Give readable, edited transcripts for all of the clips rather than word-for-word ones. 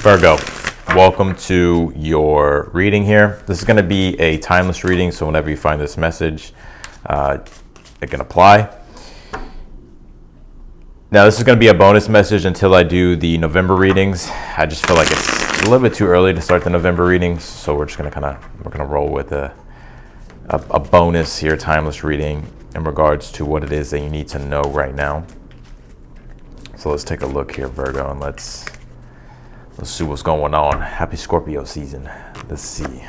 Virgo, welcome to your reading here. This is going to be a timeless reading, so whenever you find this message, it can apply. Now, this is going to be a bonus message until I do the November readings. I just feel like it's a little bit too early to start the November readings, so we're just going to roll with a bonus here, timeless reading in regards to what it is that you need to know right now. So let's take a look here, Virgo, and let's see what's going on. Happy Scorpio season. Let's see.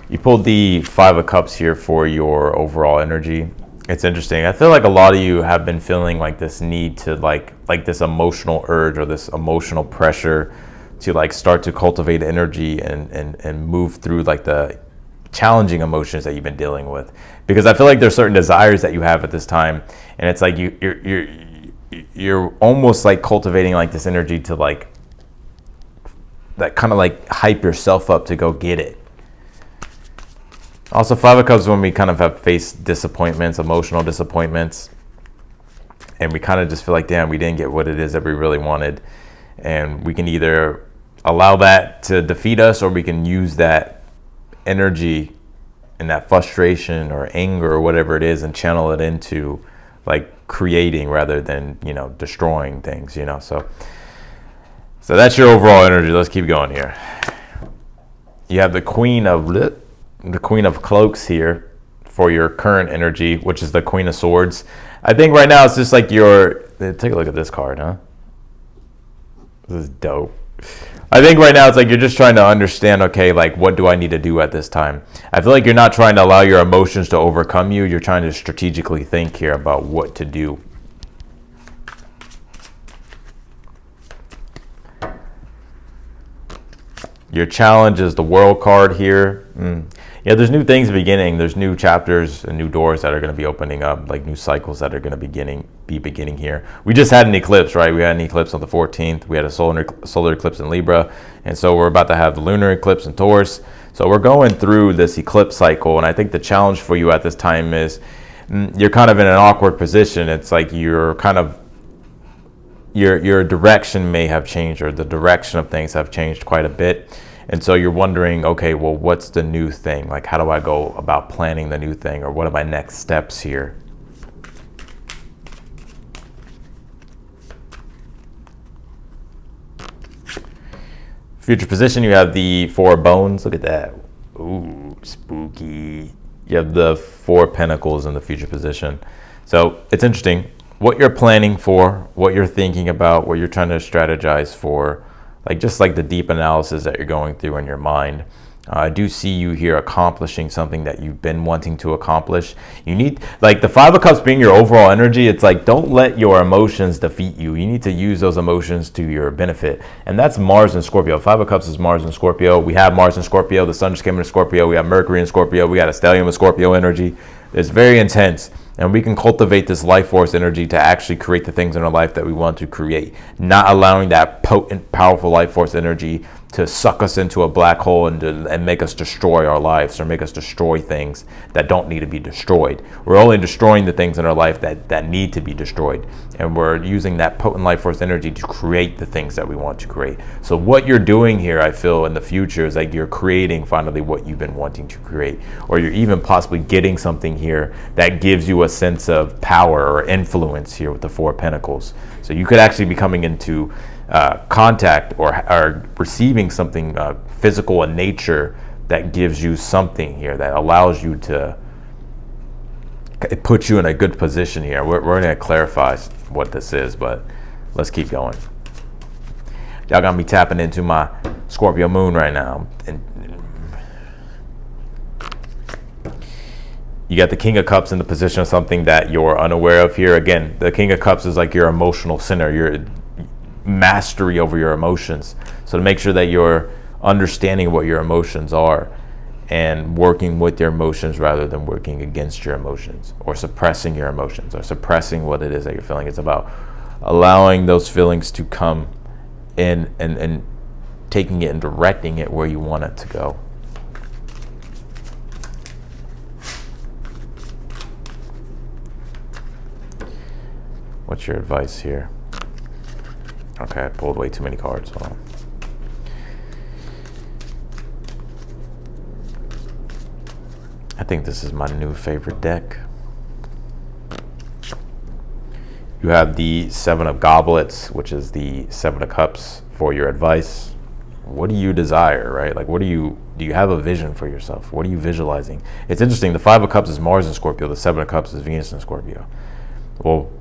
You pulled the Five of Cups here for your overall energy. It's interesting. I feel like a lot of you have been feeling like this need to like this emotional urge or this emotional pressure to like start to cultivate energy and move through like the challenging emotions that you've been dealing with. Because I feel like there's certain desires that you have at this time, and it's like you're almost like cultivating like this energy to like that kind of like hype yourself up to go get it. Also, Five of Cups when we kind of have faced disappointments, emotional disappointments, and we kind of just feel like, damn, we didn't get what it is that we really wanted. And we can either allow that to defeat us, or we can use that energy and that frustration or anger or whatever it is and channel it into like creating rather than, destroying things, So that's your overall energy. Let's keep going here. You have the Queen of Cloaks here for your current energy, which is the Queen of Swords. I think right now it's just like take a look at this card, huh? This is dope. I think right now it's like you're just trying to understand, okay, like what do I need to do at this time? I feel like you're not trying to allow your emotions to overcome you. You're trying to strategically think here about what to do. Your challenge is the World card here. Yeah, there's new things beginning. There's new chapters and new doors that are going to be opening up, like new cycles that are going to be beginning here. We just had an eclipse, right? We had an eclipse on the 14th. We had a solar eclipse in Libra. And so we're about to have the lunar eclipse in Taurus. So we're going through this eclipse cycle. And I think the challenge for you at this time is you're kind of in an awkward position. It's like you're kind of, your direction may have changed, or the direction of things have changed quite a bit. And so you're wondering, okay, well, what's the new thing? Like, how do I go about planning the new thing? Or what are my next steps here? Future position, you have the Four of Bones. Look at that. Ooh, spooky. You have the Four of Pentacles in the future position. So it's interesting. What you're planning for, what you're thinking about, what you're trying to strategize for, like just like the deep analysis that you're going through in your mind. I do see you here accomplishing something that you've been wanting to accomplish. You need, like the Five of Cups being your overall energy, it's like don't let your emotions defeat you. You need to use those emotions to your benefit. And that's Mars and Scorpio. Five of Cups is Mars and Scorpio. We have Mars and Scorpio. The Sun just came into Scorpio. We have Mercury in Scorpio. We got a Stellium with Scorpio energy. It's very intense. And we can cultivate this life force energy to actually create the things in our life that we want to create, not allowing that potent, powerful life force energy to suck us into a black hole and make us destroy our lives or make us destroy things that don't need to be destroyed. We're only destroying the things in our life that need to be destroyed. And we're using that potent life force energy to create the things that we want to create. So what you're doing here, I feel, in the future is like you're creating finally what you've been wanting to create. Or you're even possibly getting something here that gives you a sense of power or influence here with the Four of Pentacles. So you could actually be coming into contact or receiving something physical in nature that gives you something here that allows you to, it puts you in a good position here. We're going to clarify what this is, but let's keep going. Y'all got me tapping into my Scorpio moon right now. And you got the King of Cups in the position of something that you're unaware of here. Again, the King of Cups is like your emotional center, your mastery over your emotions. So to make sure that you're understanding what your emotions are and working with your emotions rather than working against your emotions or suppressing your emotions or suppressing what it is that you're feeling. It's about allowing those feelings to come in and taking it and directing it where you want it to go. What's your advice here? Okay, I pulled way too many cards. Hold on. I think this is my new favorite deck. You have the Seven of Goblets, which is the Seven of Cups for your advice. What do you desire, right? Like, do you have a vision for yourself? What are you visualizing? It's interesting. The Five of Cups is Mars in Scorpio. The Seven of Cups is Venus in Scorpio. Well,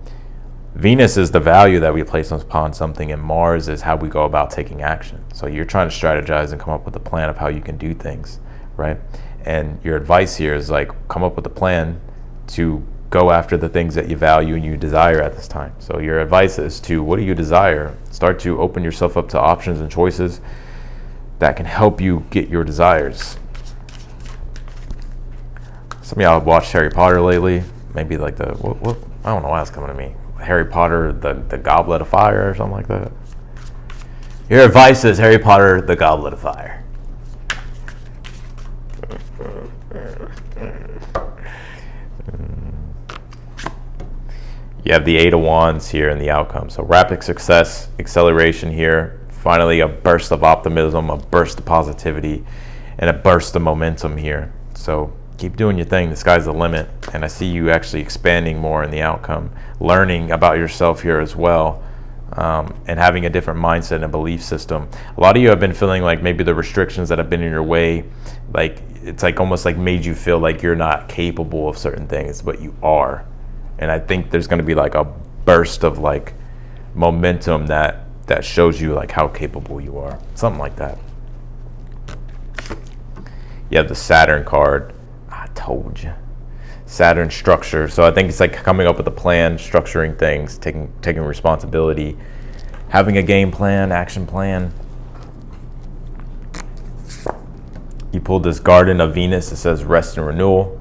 Venus is the value that we place upon something, and Mars is how we go about taking action. So you're trying to strategize and come up with a plan of how you can do things, right? And your advice here is like, come up with a plan to go after the things that you value and you desire at this time. So your advice is to, what do you desire? Start to open yourself up to options and choices that can help you get your desires. Some of y'all have watched Harry Potter lately. Maybe like I don't know why it's coming to me. Harry Potter, the Goblet of Fire or something like that. Your advice is Harry Potter, the Goblet of Fire. You have the Eight of Wands here in the outcome. So rapid success, acceleration here. Finally, a burst of optimism, a burst of positivity, and a burst of momentum here. So keep doing your thing. The sky's the limit. And I see you actually expanding more in the outcome, learning about yourself here as well, and having a different mindset and belief system. A lot of you have been feeling like maybe the restrictions that have been in your way, like it's like almost like made you feel like you're not capable of certain things, but you are. And I think there's going to be like a burst of like momentum that shows you like how capable you are. Something like that. You have the Saturn card. I told you. Saturn structure. So I think it's like coming up with a plan, structuring things, taking responsibility, having a game plan, action plan. You pulled this Garden of Venus. It says rest and renewal.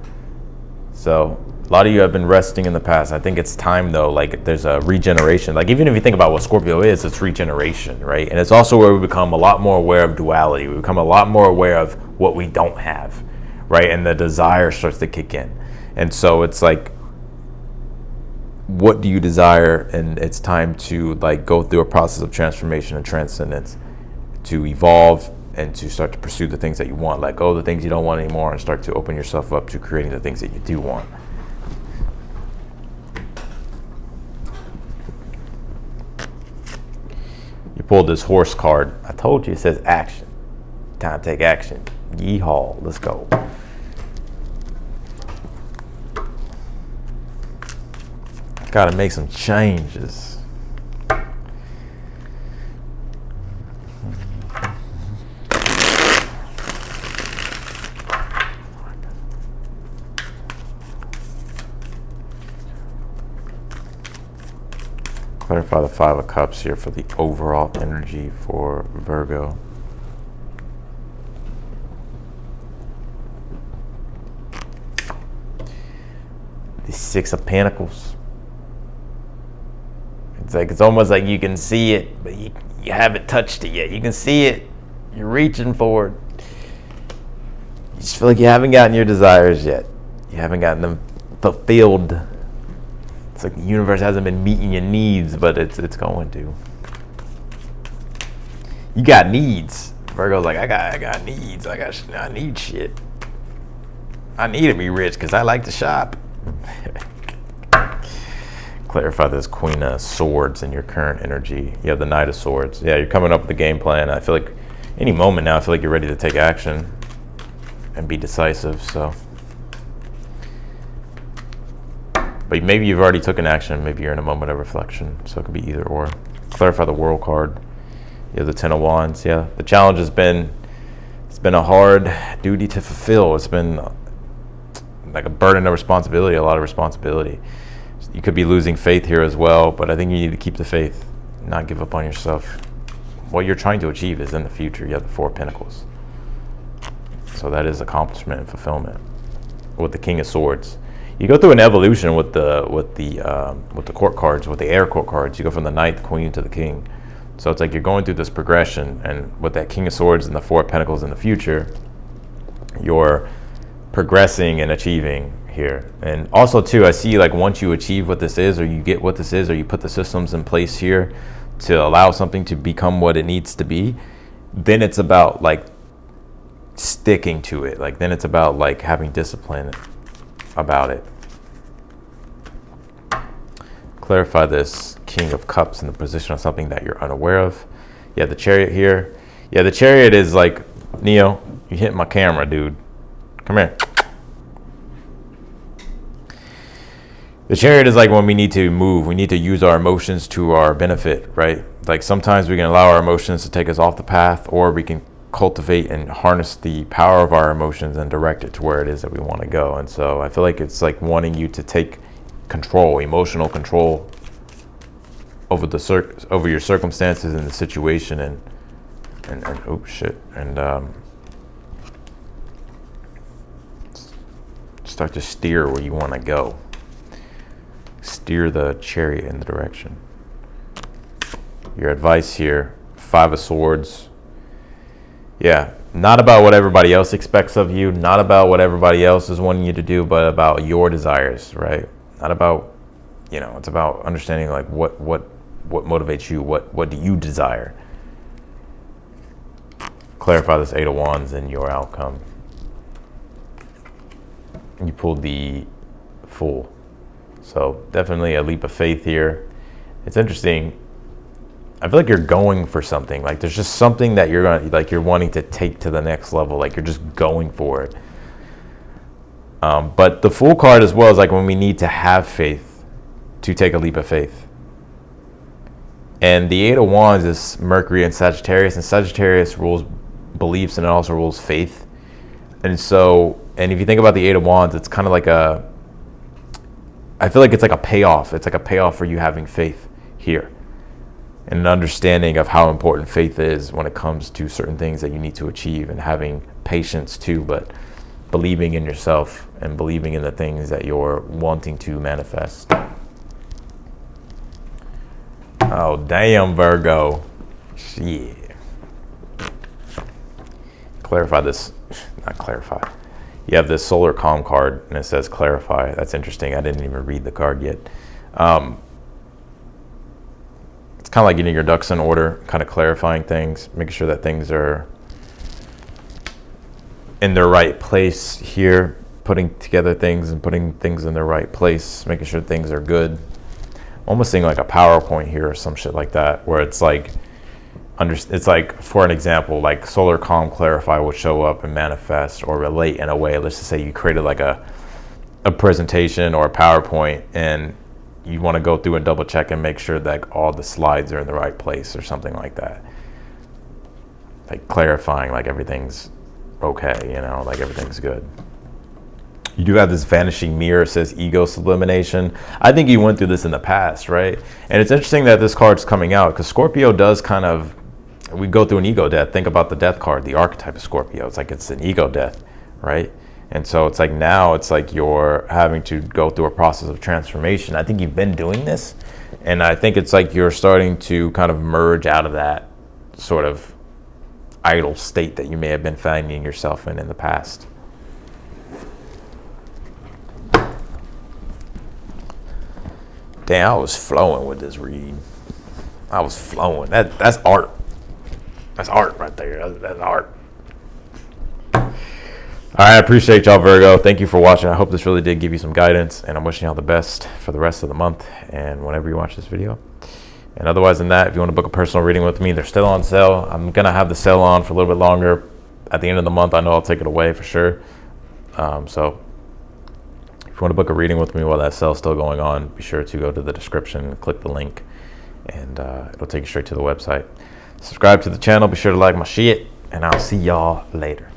So a lot of you have been resting in the past. I think it's time though, like there's a regeneration. Like even if you think about what Scorpio is, it's regeneration, right? And it's also where we become a lot more aware of duality. We become a lot more aware of what we don't have, right? And the desire starts to kick in. And so it's like, what do you desire? And it's time to like go through a process of transformation and transcendence to evolve and to start to pursue the things that you want. Let go of the things you don't want anymore and start to open yourself up to creating the things that you do want. You pulled this Horse card. I told you it says action. Time to take action. Yeehaw. Let's go. Gotta make some changes. Clarify the Five of Cups here for the overall energy for Virgo. The Six of Pentacles. It's almost like you can see it, but you haven't touched it yet. You can see it. You're reaching for it. You just feel like you haven't gotten your desires yet. You haven't gotten them fulfilled. It's like the universe hasn't been meeting your needs, but it's going to. You got needs. Virgo's like, I got needs. I need shit. I need to be rich because I like to shop. Clarify this Queen of Swords in your current energy. You have the Knight of Swords. Yeah, you're coming up with a game plan. I feel like any moment now, I feel like you're ready to take action and be decisive. So, but maybe you've already taken action. Maybe you're in a moment of reflection. So it could be either or. Clarify the World card. You have the Ten of Wands. Yeah, the challenge has been, it's been a hard duty to fulfill. It's been like a burden of responsibility, a lot of responsibility. You could be losing faith here as well, but I think you need to keep the faith, not give up on yourself. What you're trying to achieve is in the future. You have the Four of Pentacles. So that is accomplishment and fulfillment. With the King of Swords. You go through an evolution with the court cards, with the air court cards. You go from the Knight, the Queen, to the King. So it's like you're going through this progression, and with that King of Swords and the Four of Pentacles in the future, you're progressing and achieving here. And also too, I see like once you achieve what this is, or you get what this is, or you put the systems in place here, to allow something to become what it needs to be, then it's about like sticking to it. Like then it's about like having discipline about it. Clarify this King of Cups in the position of something that you're unaware of. Yeah, the Chariot here. Yeah, the Chariot is like, Neo, you hit my camera, dude. Come here. The Chariot is like when we need to move. We need to use our emotions to our benefit, right? Like sometimes we can allow our emotions to take us off the path, or we can cultivate and harness the power of our emotions and direct it to where it is that we want to go. And so I feel like it's like wanting you to take control, emotional control over over your circumstances and the situation, and oh shit, and start to steer where you want to go. Steer the Chariot in the direction. Your advice here, 5 of Swords. Yeah, not about what everybody else expects of you, not about what everybody else is wanting you to do, but about your desires, right? Not about, you know, it's about understanding like what motivates you, what do you desire. Clarify this 8 of Wands in your outcome. You pulled the Fool. So definitely a leap of faith here. It's interesting. I feel like you're going for something. Like there's just something that you're wanting to take to the next level. Like you're just going for it. But the Fool card as well is like when we need to have faith to take a leap of faith. And the 8 of Wands is Mercury and Sagittarius rules beliefs and it also rules faith. And so, and if you think about the 8 of Wands, it's kind of like I feel like it's like a payoff. It's like a payoff for you having faith here. And an understanding of how important faith is when it comes to certain things that you need to achieve, and having patience too, but believing in yourself and believing in the things that you're wanting to manifest. Oh, damn, Virgo. Shit. Clarify this. Not clarify. You have this Solar Calm card, and it says clarify. That's interesting. I didn't even read the card yet. It's kind of like getting your ducks in order, kind of clarifying things, making sure that things are in their right place here, putting together things and putting things in their right place, making sure things are good. Almost seeing like a PowerPoint here or some shit like that, where it's like, it's like, for an example, like Solar Calm Clarify will show up and manifest or relate in a way. Let's just say you created like a presentation or a PowerPoint, and you want to go through and double check and make sure that all the slides are in the right place or something like that. Like clarifying like everything's okay, you know, like everything's good. You do have this Vanishing Mirror. It says ego sublimation. I think you went through this in the past, right? And it's interesting that this card's coming out because Scorpio does kind of, we go through an ego death. Think about the death card, the archetype of Scorpio. It's like it's an ego death, right? And so it's like now it's like you're having to go through a process of transformation. I think you've been doing this, and I think it's like you're starting to kind of merge out of that sort of idle state that you may have been finding yourself in the past. Damn, I was flowing with this read. I was flowing. That's art. That's art right there. That's art. All right, I appreciate y'all, Virgo. Thank you for watching. I hope this really did give you some guidance, and I'm wishing y'all the best for the rest of the month and whenever you watch this video. And otherwise than that, if you want to book a personal reading with me, they're still on sale. I'm going to have the sale on for a little bit longer. At the end of the month, I know I'll take it away for sure. So if you want to book a reading with me while that sale's still going on, be sure to go to the description, click the link, and it'll take you straight to the website. Subscribe to the channel. Be sure to like my shit, and I'll see y'all later.